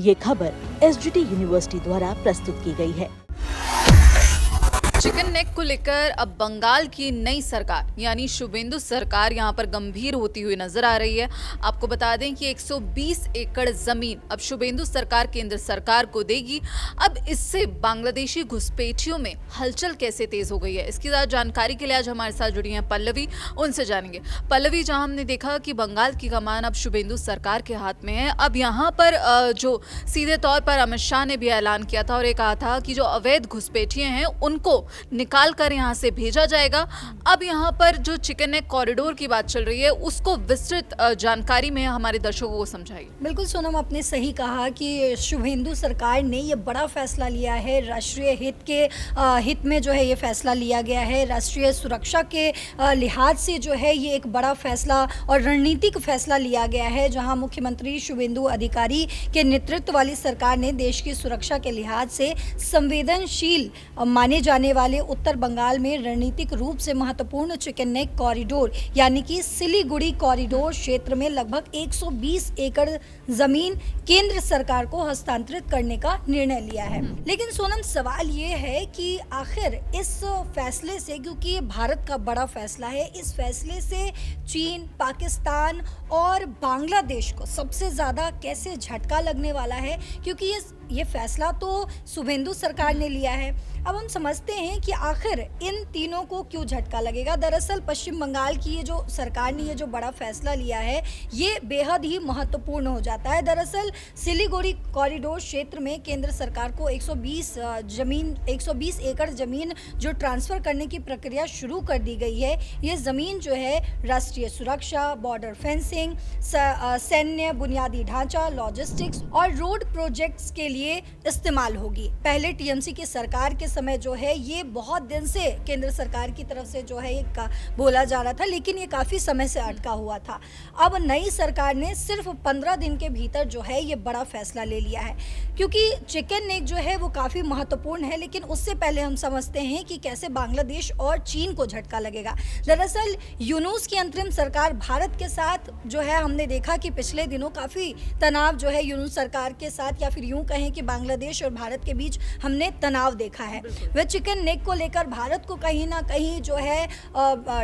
ये खबर SGT university द्वारा प्रस्तुत की गई है। चिकन नेक को लेकर अब बंगाल की नई सरकार यानी शुभेंदु सरकार यहां पर गंभीर होती हुई नजर आ रही है। आपको बता दें कि 120 एकड़ जमीन अब शुभेंदु सरकार केंद्र सरकार को देगी। अब इससे बांग्लादेशी घुसपैठियों में हलचल कैसे तेज हो गई है, इसकी जानकारी के लिए आज हमारे साथ जुड़ी हैं पल्लवी, उनसे जानेंगे। पल्लवी, जहां हमने देखा कि बंगाल की कमान अब शुभेंदु सरकार के हाथ में है, अब यहाँ पर जो सीधे तौर पर अमित शाह ने भी ऐलान किया था और ये कहा था कि जो अवैध घुसपैठिए हैं उनको निकाल कर यहाँ से भेजा जाएगा। अब यहाँ पर जो चिकन नेक कॉरिडोर की बात चल रही है उसको विस्तृत जानकारी में हमारे दर्शकों को समझाइए। बिल्कुल सोनम, आपने सही कहा कि शुभेंदु सरकार ने ये बड़ा फैसला लिया है। राष्ट्रीय हित में जो है ये फैसला लिया गया है। राष्ट्रीय सुरक्षा के लिहाज से जो है ये एक बड़ा फैसला और रणनीतिक फैसला लिया गया है, जहां मुख्यमंत्री शुभेंदु अधिकारी के नेतृत्व वाली सरकार ने देश की सुरक्षा के लिहाज से संवेदनशील माने जाने वाले उत्तर बंगाल में रणनीतिक रूप से महत्वपूर्ण चिकन नेक कॉरिडोर यानी कि सिलीगुड़ी कॉरिडोर क्षेत्र में लगभग 120 एकड़ जमीन केंद्र सरकार को हस्तांतरित करने का निर्णय लिया है। लेकिन सोनम, सवाल ये है कि आखिर इस फैसले से, क्योंकि ये भारत का बड़ा फैसला है, इस फैसले से चीन, पाकिस्तान और बांग्लादेश को सबसे ज़्यादा कैसे झटका लगने वाला है, क्योंकि ये फैसला तो शुभेंदु सरकार ने लिया है। अब हम समझते हैं कि आखिर इन तीनों को क्यों झटका लगेगा। दरअसल पश्चिम बंगाल की ये जो सरकार ने ये जो बड़ा फैसला लिया है ये बेहद ही महत्वपूर्ण हो जाता है। दरअसल सिलीगुड़ी कॉरिडोर क्षेत्र में केंद्र सरकार को 120 एकड़ जमीन जो ट्रांसफ़र करने की प्रक्रिया शुरू कर दी गई है। ये ज़मीन जो है राष्ट्रीय सुरक्षा, बॉर्डर फेंसिंग, सैन्य बुनियादी ढांचा, लॉजिस्टिक्स और रोड प्रोजेक्ट्स के लिए इस्तेमाल होगी। पहले टीएमसी की सरकार के समय जो है ये बहुत दिन से केंद्र सरकार की तरफ से जो है ये बोला जा रहा था, लेकिन ये काफ़ी समय से अटका हुआ था। अब नई सरकार ने सिर्फ 15 दिन के भीतर जो है ये बड़ा फैसला ले लिया है, क्योंकि चिकन नेक जो है वो काफ़ी महत्वपूर्ण है। लेकिन उससे पहले हम समझते हैं कि कैसे बांग्लादेश और चीन को झटका लगेगा। दरअसल यूनूस की अंतरिम सरकार भारत के साथ जो है, हमने देखा कि पिछले दिनों काफ़ी तनाव जो है यूनूस सरकार के साथ, या फिर यूँ कहें कि बांग्लादेश और भारत के बीच हमने तनाव देखा है। वे चिकन नेक को लेकर भारत को कहीं ना कहीं जो है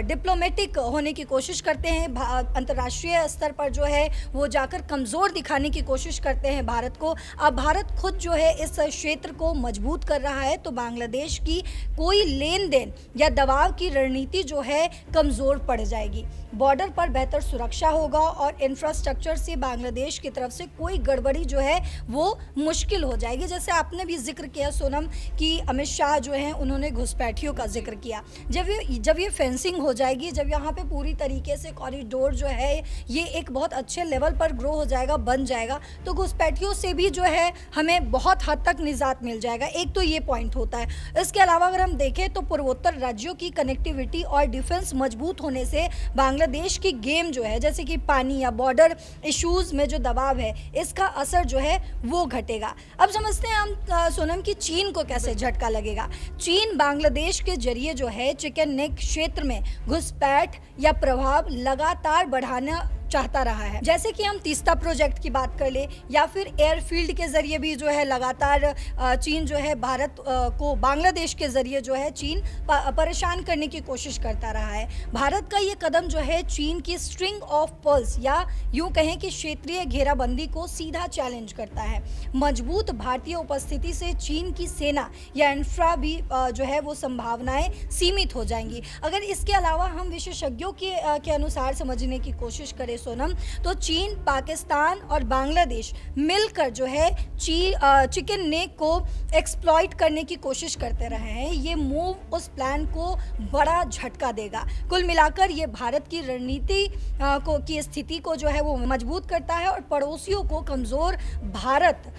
डिप्लोमेटिक होने की कोशिश करते हैं, अंतर्राष्ट्रीय स्तर पर जो है वो जाकर कमज़ोर दिखाने की कोशिश करते हैं भारत को। अब भारत खुद जो है इस क्षेत्र को मजबूत कर रहा है, तो बांग्लादेश की कोई लेन देन या दबाव की रणनीति जो है कमज़ोर पड़ जाएगी। बॉर्डर पर बेहतर सुरक्षा होगा और इंफ्रास्ट्रक्चर से बांग्लादेश की तरफ से कोई गड़बड़ी जो है वो मुश्किल हो जाएगी। जैसे आपने भी जिक्र किया सोनम कि अमित शाह जो हैं उन्होंने घुसपैठियों का जिक्र किया। जब ये फेंसिंग हो जाएगी, जब यहाँ पे पूरी तरीके से कॉरिडोर जो है ये एक बहुत अच्छे लेवल पर ग्रो हो जाएगा, बन जाएगा, तो घुसपैठियों से भी जो है हमें बहुत हद तक निजात मिल जाएगा। एक तो ये पॉइंट होता है। इसके अलावा अगर हम देखें तो पूर्वोत्तर राज्यों की कनेक्टिविटी और डिफेंस मजबूत होने से बांग्लादेश की गेम जो है, जैसे कि पानी या बॉर्डर इश्यूज़ में जो दबाव है, इसका असर जो है वो घटेगा। अब समझते हैं हम सोनम की चीन को कैसे झटका लगेगा। चीन बांग्लादेश के जरिए जो है चिकन नेक क्षेत्र में घुसपैठ या प्रभाव लगातार बढ़ाना चाहता रहा है। जैसे कि हम तीस्ता प्रोजेक्ट की बात कर ले, या फिर एयरफील्ड के जरिए भी जो है लगातार चीन जो है भारत को बांग्लादेश के जरिए जो है चीन परेशान करने की कोशिश करता रहा है। भारत का ये कदम जो है चीन की स्ट्रिंग ऑफ पर्ल्स या यूँ कहें कि क्षेत्रीय घेराबंदी को सीधा चैलेंज करता है। मजबूत भारतीय उपस्थिति से चीन की सेना या इंफ्रा भी जो है वो संभावनाएं सीमित हो जाएंगी। अगर इसके अलावा हम विशेषज्ञों के अनुसार समझने की कोशिश करें सोनम, तो चीन, पाकिस्तान और बांग्लादेश मिलकर जो है चिकन नेक को एक्सप्लॉइट करने की कोशिश करते रहे हैं। ये मूव उस प्लान को बड़ा झटका देगा। कुल मिलाकर ये भारत की रणनीति की स्थिति को जो है वो मजबूत करता है और पड़ोसियों को कमज़ोर भारत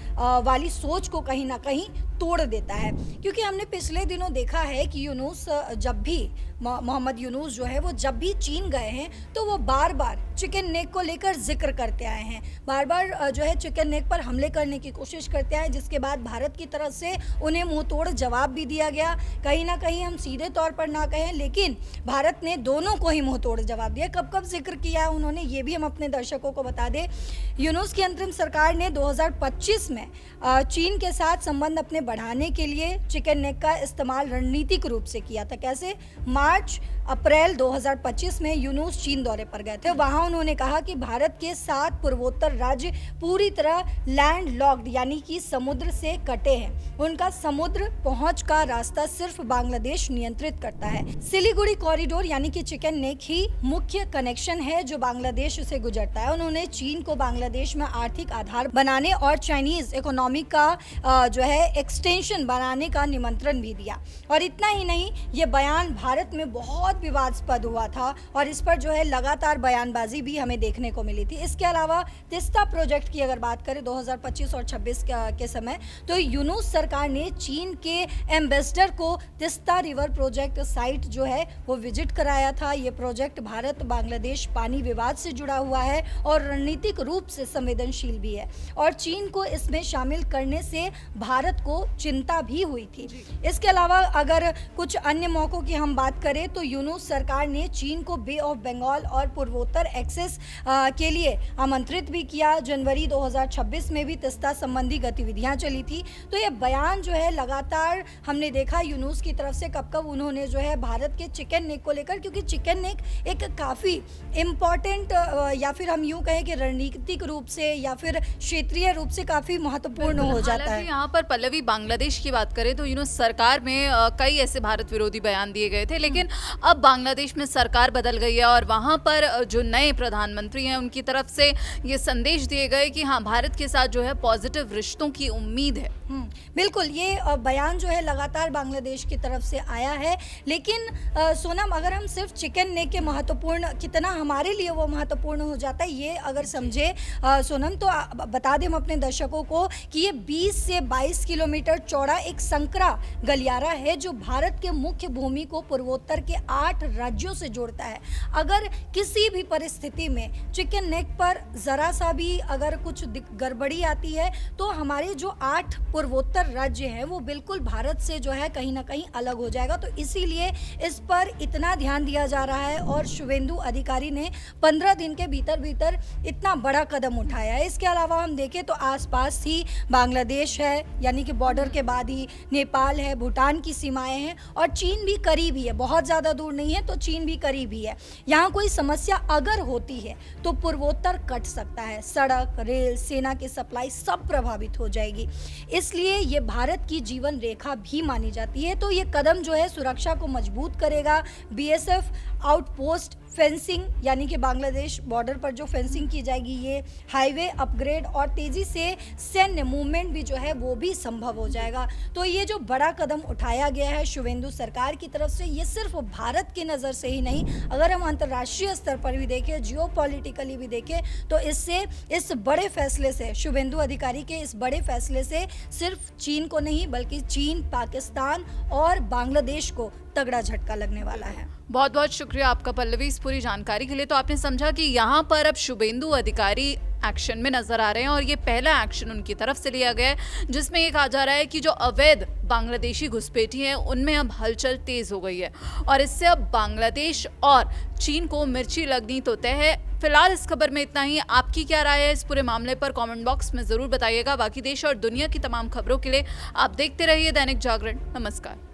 वाली सोच को कहीं ना कहीं तोड़ देता है। क्योंकि हमने पिछले दिनों देखा है कि यूनुस जब भी मोहम्मद यूनुस जो है वो जब भी चीन गए हैं तो वो बार बार चिकन नेक को लेकर जिक्र करते आए हैं, बार बार जो है चिकन नेक पर हमले करने की कोशिश करते आए, जिसके बाद भारत की तरफ से उन्हें मुंह तोड़ जवाब भी दिया गया। कहीं ना कहीं हम सीधे तौर पर ना कहें, लेकिन भारत ने दोनों को ही मुंह तोड़ जवाब दिया। कब कब जिक्र किया है उन्होंने, ये भी हम अपने दर्शकों को बता दें। यूनुस की अंतरिम सरकार ने 2025 में चीन के साथ संबंध अपने बढ़ाने के लिए चिकन नेक का इस्तेमाल रणनीतिक रूप से किया था। कैसे? मार्च अप्रैल 2025 में यूनुस चीन दौरे पर गए थे। वहां उन्होंने कहा कि भारत के 7 पूर्वोत्तर राज्य पूरी तरह लैंड लॉक्ड यानी कि समुद्र से कटे हैं। उनका समुद्र पहुंच का रास्ता सिर्फ बांग्लादेश नियंत्रित करता है। सिलीगुड़ी कॉरिडोर यानी कि चिकन नेक ही मुख्य कनेक्शन है जो बांग्लादेश से गुजरता है। उन्होंने चीन को बांग्लादेश में आर्थिक आधार बनाने और चाइनीज इकोनॉमी का जो है एक्सटेंशन बनाने का निमंत्रण भी दिया। और इतना ही नहीं, ये बयान भारत में बहुत विवादास्पद हुआ था और इस पर जो है लगातार बयानबाजी भी हमें देखने को मिली थी। इसके अलावा तिस्ता प्रोजेक्ट की अगर बात करें 2025 और 26 के समय, तो यूनुस सरकार ने चीन के एम्बेसडर को तिस्ता रिवर प्रोजेक्ट साइट जो है वो विजिट कराया था। ये प्रोजेक्ट भारत बांग्लादेश पानी विवाद से जुड़ा हुआ है और रणनीतिक रूप से संवेदनशील भी है और चीन को इसमें शामिल करने से भारत को चिंता भी हुई थी। इसके अलावा अगर कुछ अन्य मौकों की हम बात करें तो यूनुस सरकार ने चीन को बे ऑफ बंगाल और पूर्वोत्तर एक्सेस के लिए आमंत्रित भी किया। जनवरी 2026 में भी तिस्ता संबंधी गतिविधियां चली थी। तो ये बयान जो है लगातार हमने देखा यूनुस की तरफ से कब कब उन्होंने जो है भारत के चिकन नेक को लेकर, क्योंकि चिकन नेक एक काफ़ी इम्पॉर्टेंट या फिर हम यूँ कहें कि रणनीतिक रूप से या फिर क्षेत्रीय रूप से काफ़ी महत्वपूर्ण हो जाता है। यहाँ पर पल्लवी बांग्लादेश की बात करें तो यूनुस सरकार में कई ऐसे भारत विरोधी बयान दिए गए थे, लेकिन अब बांग्लादेश में सरकार बदल गई है और वहाँ पर जो नए प्रधानमंत्री हैं उनकी तरफ से ये संदेश दिए गए कि हाँ, भारत के साथ जो है पॉजिटिव रिश्तों की उम्मीद है। बिल्कुल, ये बयान जो है लगातार बांग्लादेश की तरफ से आया है। लेकिन सोनम, अगर हम सिर्फ चिकन नेक के महत्वपूर्ण कितना हमारे लिए वो महत्वपूर्ण हो जाता है ये अगर समझे सोनम, तो बता दें हम अपने दर्शकों को कि ये 20 से 22 किलोमीटर चौड़ा एक संकरा गलियारा है जो भारत के मुख्य भूमि को पूर्वोत्तर के 8 राज्यों से जोड़ता है। अगर किसी भी परिस्थिति में चिकन नेक पर ज़रा सा भी अगर कुछ गड़बड़ी आती है तो हमारे जो 8 पूर्वोत्तर राज्य हैं वो बिल्कुल भारत से जो है कहीं ना कहीं अलग हो जाएगा। तो इसीलिए इस पर इतना ध्यान दिया जा रहा है और शुभेंदु अधिकारी ने 15 दिन के भीतर भीतर इतना बड़ा कदम उठाया है। इसके अलावा हम देखें तो आसपास ही बांग्लादेश है, यानी कि बॉर्डर के बाद ही नेपाल है, भूटान की सीमाएं हैं और चीन भी करीब ही है, बहुत ज़्यादा दूर नहीं है, तो चीन भी करीब ही है। यहाँ कोई समस्या अगर होती है तो पूर्वोत्तर कट सकता है, सड़क, रेल, सेना की सप्लाई सब प्रभावित हो जाएगी। इसलिए ये भारत की जीवन रेखा भी मानी जाती है। तो ये कदम जो है सुरक्षा को मजबूत करेगा। बीएसएफ आउटपोस्ट फेंसिंग यानी कि बांग्लादेश बॉर्डर पर जो फेंसिंग की जाएगी, ये हाईवे अपग्रेड और तेज़ी से सैन्य मूवमेंट भी जो है वो भी संभव हो जाएगा। तो ये जो बड़ा कदम उठाया गया है शुभेंदु सरकार की तरफ से, ये सिर्फ भारत की नज़र से ही नहीं, अगर हम अंतर्राष्ट्रीय स्तर पर भी देखें, जियोपॉलिटिकली भी देखें, तो इससे इस बड़े फैसले से, शुभेंदु अधिकारी के इस बड़े फैसले से सिर्फ चीन को नहीं बल्कि चीन, पाकिस्तान और बांग्लादेश को तगड़ा झटका लगने वाला है। बहुत बहुत शुक्रिया आपका पल्लवी इस पूरी जानकारी के लिए। तो आपने समझा कि यहाँ पर अब शुभेंदु अधिकारी एक्शन में नजर आ रहे हैं और ये पहला एक्शन उनकी तरफ से लिया गया है जिसमें ये कहा जा रहा है कि जो अवैध बांग्लादेशी घुसपैठी हैं उनमें अब हलचल तेज हो गई है और इससे अब बांग्लादेश और चीन को मिर्ची लगनी तो तय है। फिलहाल इस खबर में इतना ही। आपकी क्या राय है इस पूरे मामले पर कमेंट बॉक्स में जरूर बताइएगा। बाकी देश और दुनिया की तमाम खबरों के लिए आप देखते रहिए दैनिक जागरण। नमस्कार।